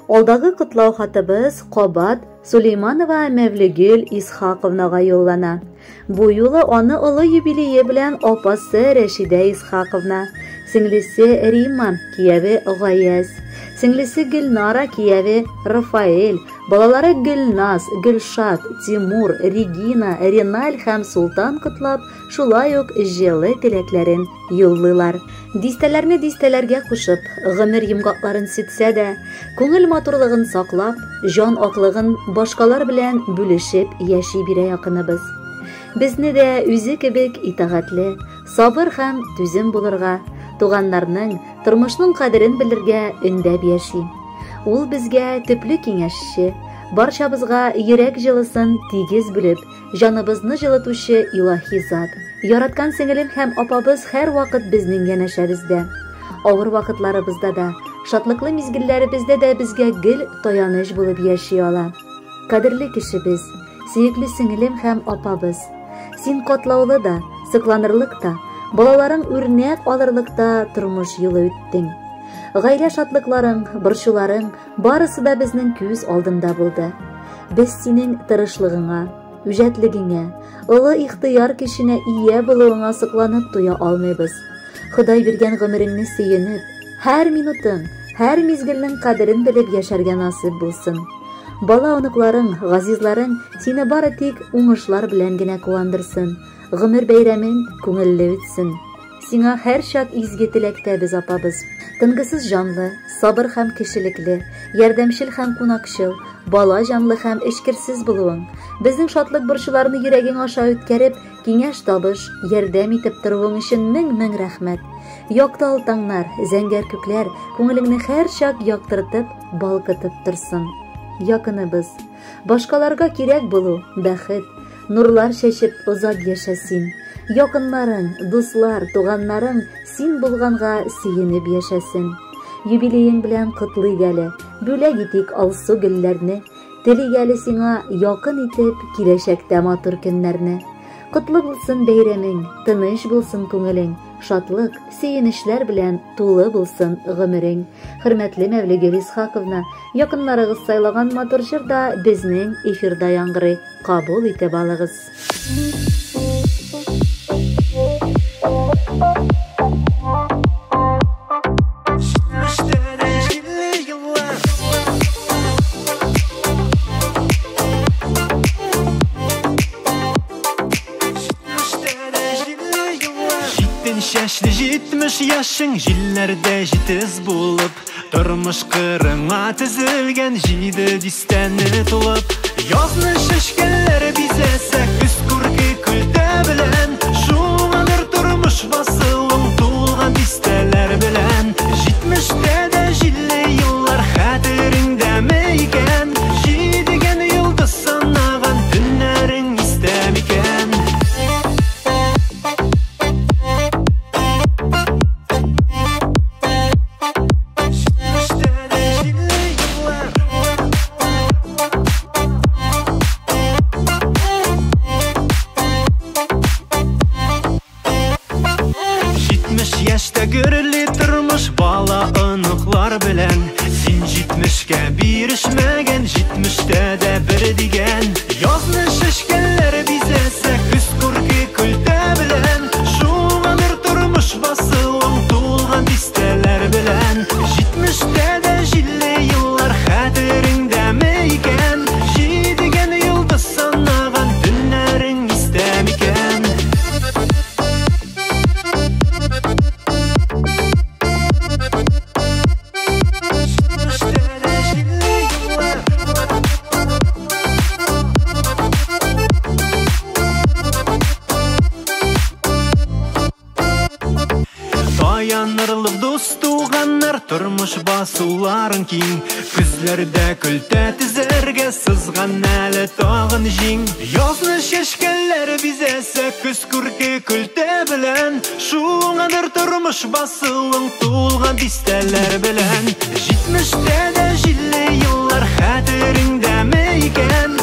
Алдагы кытлау хатыбыз Кабат Сулейманова Мәвлегөл Исхаковнага юллана. Бу юлы аны улы юбилее белән апасы Рәшидә Исхаковна, сеңлесе Рима, кияве Гаяз, сеңлесе Гөлнара, кияве Рафаэль, балалары Гөлназ, Гөлшат, Тимур, Регина, Реналь һәм Султан кытлап, шулай ук җылы теләкләрен юллыйлар. Дистәләрне дистәләргә кушып, гомер йомгакларын ситсә дә, күңел матурлыгын саклап, җан аклыгын башкалар белән бүлешеп яши бирә якыныбыз. Безне дә үзе кебек итагатьле, сабыр һәм түзем булырга, туганнарның, тормышның кадерен белергә өндәп яши. Ул безгә төпле киңәшче, барчабызга йөрәк җылысын тигез бүлеп, җаныбызны җылытучы илаһи зат. Яраткан сеңелем һәм апабыз һәр вакыт безнең янәшәбездә. Авыр вакытларыбызда да, шатлыклы мизгелләребездә дә безгә гел таяныч булып яши ала. Кадерле кешебез, сөекле сеңелем һәм апабыз, син катлаулы да, сыкланырлык та, балаларың үрнәк алырлык та тормыш юлы үттең. Гаилә шатлыкларың, борчуларың барысы да безнең күз алдында булды. Без синең тырышлыгыңа, үҗәтлегеңә, олы ихтыяр кешенә ия булуыңа сокланып туя алмыйбыз. Ходай биргән гомереңне сөенеп, һәр минутың, һәр мизгелнең кадерен белеп яшәргә насыйп булсын. Бала оныкларың, газизларың сине бары тик уңышлар белән генә куандырсын. Гомер бәйрәмең күңелле үтсен. Сиңа һәр чак изге теләктәбез, апабыз. Тынгысыз жанлы, сабыр һәм кешелекле, ярдәмчел һәм кунакчыл, бала жанлы һәм эшкерсез булуың, безнең шатлык борчуларны йөрәгең аша үткәреп, киңәш табыш, ярдәм итеп торуың өчен мең рәхмәт. Яктал таңнар, зәңгәр күкләр күңелеңне һәр чак яктыртып, балкытып торсын. Якыныбыз, башкаларга кирәк булу, бәхет, нурлар чәчеп озак яшәсин. Якыннарың, дуслар, туганнарың син булганга сөенеп яшәсен. Юбилеең белән котлыйк әле, бүләк итик алсу гөлләрне, телик әле сиңа якын итеп киләчәктә матур көннәрне. Котлы булсын бәйрәмең, тыныч булсын күңелең, шатлык, сөенешләр белән тулы булсын гомерең. Хөрмәтле Мәвлегөл Исхаковна, якыннарыгыз сайлаган матур җырда безнең эфирда яңгырый. Кабул итеп алыгыз. Яшли 70 яшың җилләрдә җитез булып, тормыш кырыңа тезелгән җиде дистәне тулып. Язны шешкәләр бизәсә күз күрке көлтә белән, шуңадыр тормыш басылың тулган дистәләр белән. 70-тә дә җилле еллар хәтереңдәме икән, җидегән йолдыз санаган төннәрең истәме икән. Яшьтә гөрли тормыш бала оныклар белән, син 70-кә бирешмәгән, 70-тә дә бер дигән. Язны шешкәләр бизәсә күз күрке көлтә белән, шуңадыр тормыш басылың тулган дистәләр белән. 70-тә дә җилле еллар хәтереңдәме икән, җидегән йолдыз санаган төннәрең истәме икән. Янырлык дус туганнар, тормыш басуларың киң, күзләрдә көлтә тезәргә сызган әле тагын җиң. Язны шешкәләр бизәсә күз күрке көлтә белән, шуңадыр тормыш басылың тулган дистәләр белән. 70-тә дә җилле еллар хәтереңдәме икән,